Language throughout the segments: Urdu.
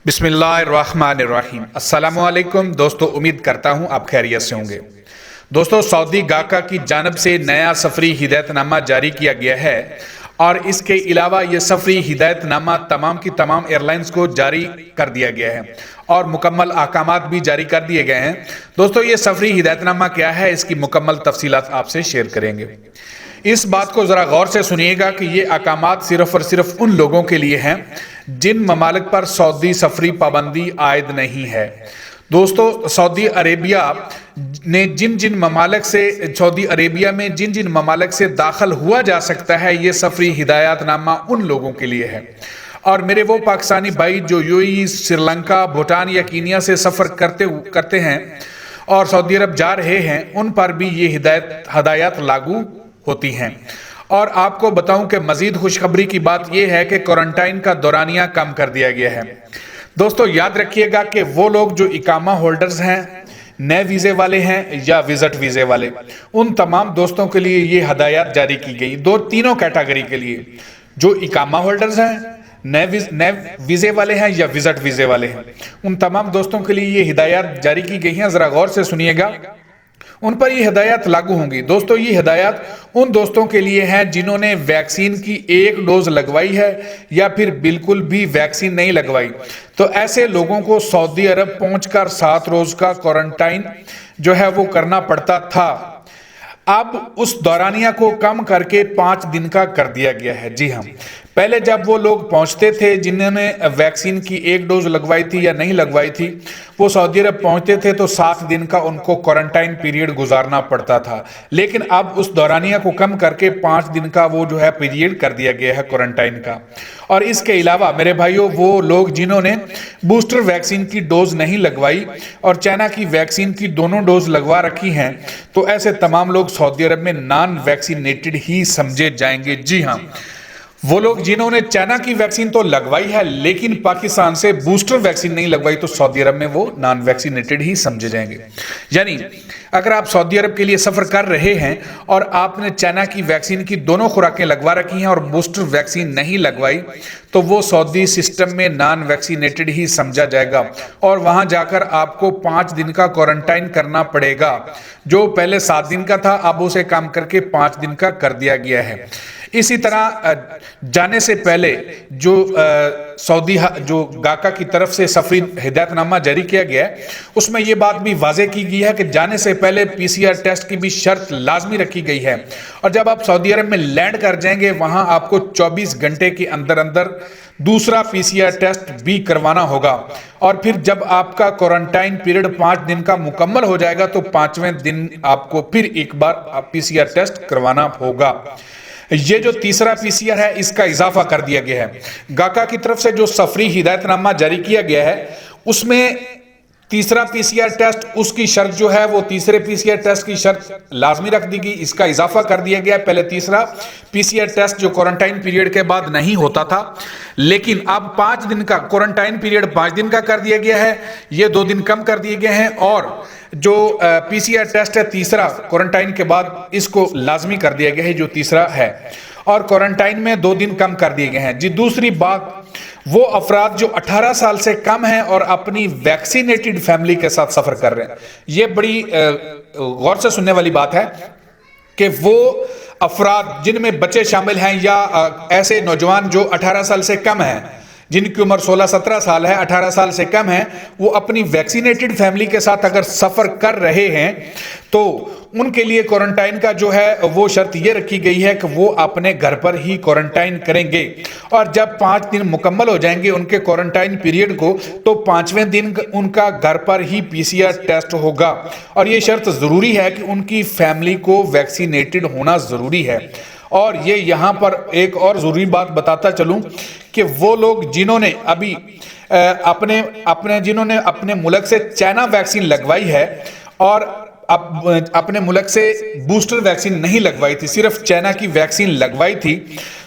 بسم اللہ الرحمن الرحیم۔ السلام علیکم دوستو، امید کرتا ہوں آپ خیریت سے ہوں گے۔ دوستو، سعودی گاکا کی جانب سے نیا سفری ہدایت نامہ جاری کیا گیا ہے اور اس کے علاوہ یہ سفری ہدایت نامہ تمام کی تمام ایئرلائنز کو جاری کر دیا گیا ہے اور مکمل احکامات بھی جاری کر دیے گئے ہیں۔ دوستو، یہ سفری ہدایت نامہ کیا ہے، اس کی مکمل تفصیلات آپ سے شیئر کریں گے۔ اس بات کو ذرا غور سے سنیے گا کہ یہ احکامات صرف اور صرف ان لوگوں کے لیے ہیں جن ممالک پر سعودی سفری پابندی عائد نہیں ہے۔ دوستو، سعودی عربیہ میں جن ممالک سے داخل ہوا جا سکتا ہے، یہ سفری ہدایت نامہ ان لوگوں کے لیے ہے۔ اور میرے وہ پاکستانی بھائی جو UAE، سری لنکا، بھوٹان یا کینیا سے سفر کرتے ہیں اور سعودی عرب جا رہے ہیں، ان پر بھی یہ ہدایات لاگو ہوتی ہیں۔ اور آپ کو بتاؤں کہ مزید خوشخبری کی بات یہ ہے کہ کوارنٹائن کا دورانیہ کم کر دیا گیا ہے۔ دوستو، یاد رکھیے گا کہ وہ لوگ جو اقامہ ہولڈرز ہیں، نئے ویزے والے ہیں یا وزٹ ویزے والے، ان تمام دوستوں کے لیے یہ ہدایات جاری کی گئی۔ تینوں کیٹیگری کے لیے، جو اقامہ ہولڈرز ہیں، نئے ویزے والے ہیں یا وزٹ ویزے والے ہیں، ان تمام دوستوں کے لیے یہ ہدایات جاری کی گئی ہیں۔ ذرا غور سے سنیے گا، ان پر یہ ہدایات لاگو ہوں گی۔ دوستو، یہ ہدایات ان دوستوں کے لیے ہیں جنہوں نے ویکسین کی ایک ڈوز لگوائی ہے یا پھر بالکل بھی ویکسین نہیں لگوائی، تو ایسے لوگوں کو سعودی عرب پہنچ کر 7 روز کا کوارنٹائن جو ہے وہ کرنا پڑتا تھا۔ اب اس دورانیہ کو کم کر کے 5 دن کا کر دیا گیا ہے۔ جی ہاں، پہلے جب وہ لوگ پہنچتے تھے جنہوں نے ویکسین کی ایک ڈوز لگوائی تھی یا نہیں لگوائی تھی، وہ سعودی عرب پہنچتے تھے تو 7 دن کا ان کو کوارنٹائن پیریڈ گزارنا پڑتا تھا، لیکن اب اس دورانیہ کو کم کر کے 5 دن کا وہ جو ہے پیریڈ کر دیا گیا ہے کوارنٹائن کا۔ اور اس کے علاوہ میرے بھائیوں، وہ لوگ جنہوں نے بوسٹر ویکسین کی ڈوز نہیں لگوائی اور چائنا کی ویکسین کی دونوں ڈوز لگوا رکھی ہیں، تو ایسے تمام لوگ سعودی عرب میں نان ویکسینیٹڈ ہی سمجھے جائیں گے۔ جی ہاں، وہ لوگ جنہوں نے چائنا کی ویکسین تو لگوائی ہے لیکن پاکستان سے بوسٹر ویکسین نہیں لگوائی، تو سعودی عرب میں وہ نان ویکسینیٹڈ ہی سمجھے جائیں گے۔ یعنی اگر آپ سعودی عرب کے لیے سفر کر رہے ہیں اور آپ نے چائنا کی ویکسین کی دونوں خوراکیں لگوا رکھی ہیں اور بوسٹر ویکسین نہیں لگوائی، تو وہ سعودی سسٹم میں نان ویکسینیٹڈ ہی سمجھا جائے گا اور وہاں جا کر آپ کو 5 دن کا کوارنٹائن کرنا پڑے گا۔ جو پہلے 7 دن کا تھا، اب اسے کم کر کے 5 دن کا کر دیا گیا ہے۔ اسی طرح جانے سے پہلے جو گاکا کی طرف سے سفری ہدایت نامہ جاری کیا گیا ہے، اس میں یہ بات بھی واضح کی گئی ہے کہ جانے سے پہلے PCR ٹیسٹ کی بھی شرط لازمی رکھی گئی ہے، اور جب آپ سعودی عرب میں لینڈ کر جائیں گے، وہاں آپ کو 24 گھنٹے کے اندر دوسرا PCR ٹیسٹ بھی کروانا ہوگا۔ اور پھر جب آپ کا کوارنٹائن پیریڈ 5 دن کا مکمل ہو جائے گا، تو 5ویں دن آپ کو پھر ایک بار PCR ٹیسٹ کروانا ہوگا۔ یہ جو تیسرا PCR ہے، اس کا اضافہ کر دیا گیا ہے۔ گاکا کی طرف سے جو سفری ہدایت نامہ جاری کیا گیا ہے، اس میں تیسرا PCR ٹیسٹ، اس کی شرط جو ہے وہ تیسرے PCR ٹیسٹ کی شرط لازمی رکھ دی گئی، اس کا اضافہ کر دیا گیا۔ پہلے تیسرا PCR ٹیسٹ جو کوارنٹائن پیریڈ کے بعد نہیں ہوتا تھا، لیکن اب 5 دن کا کوارنٹائن پیریڈ 5 دن کا کر دیا گیا ہے، یہ 2 دن کم کر دیے گئے ہیں، اور جو PCR ٹیسٹ ہے تیسرا کوارنٹائن کے بعد، اس کو لازمی کر دیا گیا ہے جو تیسرا ہے، اور کوارنٹائن میں 2 دن کم کر دیے گئے ہیں۔ جی، دوسری بات، وہ افراد جو 18 سال سے کم ہیں اور اپنی ویکسینیٹڈ فیملی کے ساتھ سفر کر رہے ہیں، یہ بڑی غور سے سننے والی بات ہے کہ وہ افراد جن میں بچے شامل ہیں یا ایسے نوجوان جو 18 سال سے کم ہیں، جن کی عمر 16-17 سال ہے، 18 سال سے کم ہے، وہ اپنی ویکسینیٹڈ فیملی کے ساتھ اگر سفر کر رہے ہیں تو ان کے لیے کوارنٹائن کا جو ہے وہ شرط یہ رکھی گئی ہے کہ وہ اپنے گھر پر ہی کوارنٹائن کریں گے، اور جب 5 دن مکمل ہو جائیں گے ان کے کوارنٹائن پیریڈ کو، تو 5ویں دن ان کا گھر پر ہی PCR ٹیسٹ ہوگا، اور یہ شرط ضروری ہے کہ ان کی فیملی کو ویکسینیٹڈ ہونا ضروری ہے۔ اور یہ یہاں پر ایک اور ضروری بات بتاتا چلوں کہ وہ لوگ جنہوں نے ابھی اپنے ملک سے چائنا ویکسین لگوائی ہے اور اپنے ملک سے بوسٹر ویکسین نہیں لگوائی تھی، صرف چائنا کی ویکسین لگوائی تھی،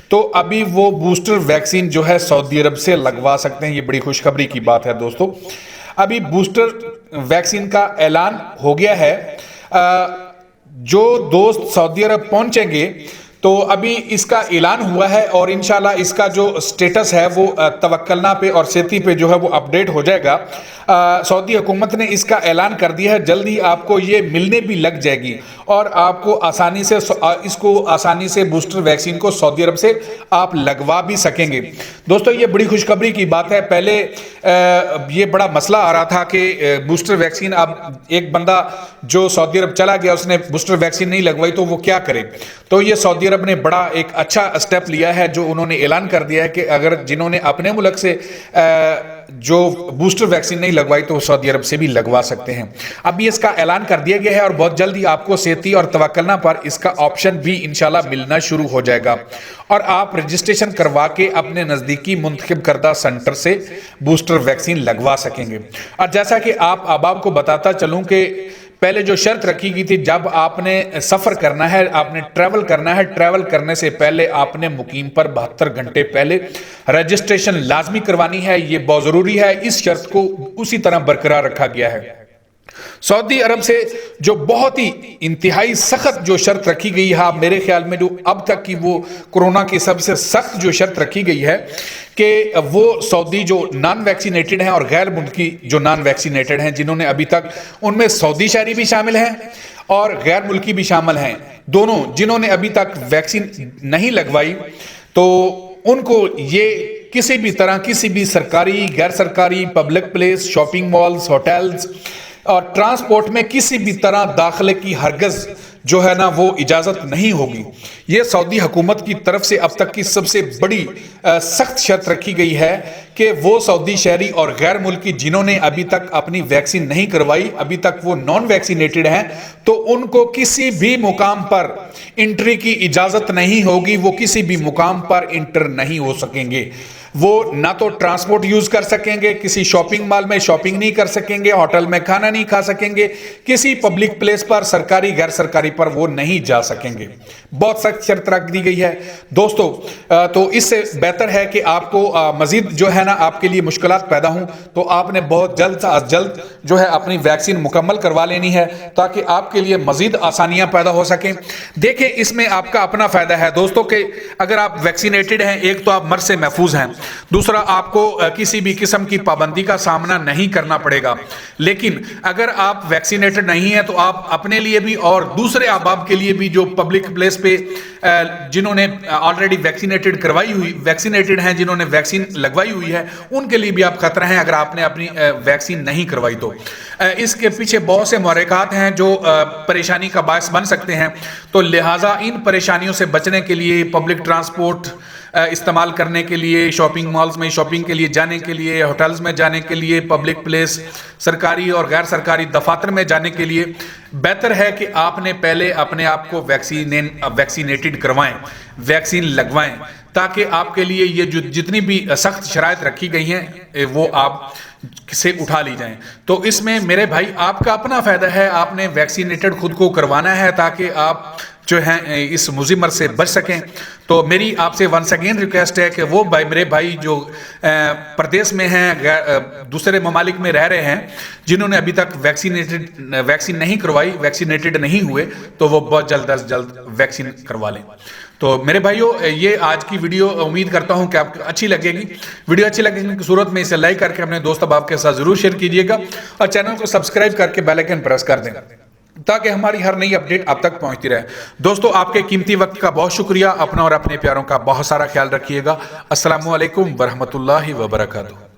تو ابھی وہ بوسٹر ویکسین جو ہے سعودی عرب سے لگوا سکتے ہیں۔ یہ بڑی خوشخبری کی بات ہے دوستو، ابھی بوسٹر ویکسین کا اعلان ہو گیا ہے۔ جو دوست سعودی عرب پہنچیں گے تو ابھی اس کا اعلان ہوا ہے اور انشاءاللہ اس کا جو سٹیٹس ہے وہ توکلنا پہ اور سیتی پہ جو ہے وہ اپڈیٹ ہو جائے گا۔ سعودی حکومت نے اس کا اعلان کر دیا ہے، جلد ہی آپ کو یہ ملنے بھی لگ جائے گی اور آپ کو آسانی سے بوسٹر ویکسین کو سعودی عرب سے آپ لگوا بھی سکیں گے۔ دوستو یہ بڑی خوشخبری کی بات ہے۔ پہلے یہ بڑا مسئلہ آ رہا تھا کہ بوسٹر ویکسین، اب ایک بندہ جو سعودی عرب چلا گیا اس نے بوسٹر ویکسین نہیں لگوائی تو وہ کیا کرے؟ تو یہ سعودی عرب نے بڑا ایک اچھا اسٹیپ لیا ہے جو انہوں نے اعلان کر دیا ہے کہ اگر جنہوں نے اپنے ملک سے جو بوسٹر ویکسین نہیں لگوائی تو سعودی عرب سے بھی لگوا سکتے ہیں۔ اب یہ اس کا اعلان کر دیا گیا ہے اور بہت جلدی آپ کو سیتی اور توکلنا پر اس کا آپشن بھی انشاءاللہ ملنا شروع ہو جائے گا اور آپ رجسٹریشن کروا کے اپنے نزدیکی منتخب کردہ سنٹر سے بوسٹر ویکسین لگوا سکیں گے۔ اور جیسا کہ آپ کو بتاتا چلوں کہ پہلے جو شرط رکھی گئی تھی، جب آپ نے سفر کرنا ہے، آپ نے ٹریول کرنا ہے، ٹریول کرنے سے پہلے آپ نے مقیم پر 72 گھنٹے پہلے رجسٹریشن لازمی کروانی ہے۔ یہ بہت ضروری ہے، اس شرط کو اسی طرح برقرار رکھا گیا ہے۔ سعودی عرب سے جو بہت ہی انتہائی سخت جو شرط رکھی گئی ہے، میرے خیال میں جو اب تک کی وہ کورونا کی سب سے سخت جو شرط رکھی گئی ہے کہ وہ سعودی جو نان ویکسینیٹڈ ہیں اور غیر ملکی جو نان ویکسینیٹڈ ہیں، جنہوں نے ابھی تک، ان میں سعودی شہری بھی شامل ہیں اور غیر ملکی بھی شامل ہیں، دونوں جنہوں نے ابھی تک ویکسین نہیں لگوائی، تو ان کو یہ کسی بھی طرح، کسی بھی سرکاری، غیر سرکاری، public place, shopping malls, hotels اور ٹرانسپورٹ میں کسی بھی طرح داخلے کی ہرگز جو ہے نا وہ اجازت نہیں ہوگی۔ یہ سعودی حکومت کی طرف سے اب تک کی سب سے بڑی سخت شرط رکھی گئی ہے کہ وہ سعودی شہری اور غیر ملکی جنہوں نے ابھی تک اپنی ویکسین نہیں کروائی، ابھی تک وہ نان ویکسینیٹڈ ہیں، تو ان کو کسی بھی مقام پر انٹری کی اجازت نہیں ہوگی، وہ کسی بھی مقام پر انٹر نہیں ہو سکیں گے۔ وہ نہ تو ٹرانسپورٹ یوز کر سکیں گے، کسی شاپنگ مال میں شاپنگ نہیں کر سکیں گے، ہوٹل میں کھانا نہیں کھا سکیں گے، کسی پبلک پلیس پر سرکاری غیر سرکاری پر وہ نہیں جا سکیں گے۔ بہت سخت شرط رکھ دی گئی ہے دوستو۔ تو اس سے بہتر ہے کہ آپ کو مزید جو ہے نا آپ کے لیے مشکلات پیدا ہوں تو آپ نے بہت جلد سے جلد جو ہے اپنی ویکسین مکمل کروا لینی ہے تاکہ آپ کے لیے مزید آسانیاں پیدا ہو سکیں۔ دیکھیں اس میں آپ کا اپنا فائدہ ہے دوستو کہ اگر آپ ویکسینیٹڈ ہیں، ایک تو آپ مرض سے محفوظ ہیں، دوسرا آپ کو کسی بھی قسم کی پابندی کا سامنا نہیں کرنا پڑے گا۔ لیکن اگر آپ ویکسینیٹڈ نہیں ہیں تو آپ اپنے لیے بھی اور دوسرے احباب کے لیے بھی جو پبلک پلیس پہ جنہوں نے آلریڈی ویکسینیٹڈ ہیں، جنہوں نے ویکسین لگوائی ہوئی ہے، ان کے لیے بھی آپ خطرہ ہیں اگر آپ نے اپنی ویکسین نہیں کروائی تو۔ اس کے پیچھے بہت سے محرکات ہیں جو پریشانی کا باعث بن سکتے ہیں، تو لہٰذا ان پریشانیوں سے بچنے کے لیے، پبلک ٹرانسپورٹ استعمال کرنے کے لیے، شاپنگ مالز میں شاپنگ کے لیے جانے کے لیے، ہوٹلز میں جانے کے لیے، پبلک پلیس، سرکاری اور غیر سرکاری دفاتر میں جانے کے لیے بہتر ہے کہ آپ نے پہلے اپنے آپ کو ویکسینیٹڈ کروائیں، ویکسین لگوائیں، تاکہ آپ کے لیے یہ جو جتنی بھی سخت شرائط رکھی گئی ہیں وہ آپ سے اٹھا لی جائیں۔ تو اس میں میرے بھائی آپ کا اپنا فائدہ ہے، آپ نے ویکسینیٹڈ خود کو کروانا ہے تاکہ آپ جو ہیں اس مضمر سے بچ سکیں۔ تو میری آپ سے ونس اگین ریکویسٹ ہے کہ وہ میرے بھائی جو پردیس میں ہیں، دوسرے ممالک میں رہ رہے ہیں، جنہوں نے ابھی تک ویکسین نہیں کروائی، ویکسینیٹڈ نہیں ہوئے، تو وہ بہت جلد از جلد ویکسین کروا لیں۔ تو میرے بھائیوں یہ آج کی ویڈیو امید کرتا ہوں کہ آپ کو اچھی لگے گی۔ ویڈیو اچھی لگنے کی صورت میں اسے لائک کر کے اپنے دوست احباب کے ساتھ ضرور شیئر کیجیے گا اور چینل کو سبسکرائب کر کے بیل آئیکن پریس کر دیں تاکہ ہماری ہر نئی اپڈیٹ آپ تک پہنچتی رہے۔ دوستو آپ کے قیمتی وقت کا بہت شکریہ، اپنا اور اپنے پیاروں کا بہت سارا خیال رکھیے گا۔ السلام علیکم ورحمۃ اللہ وبرکاتہ۔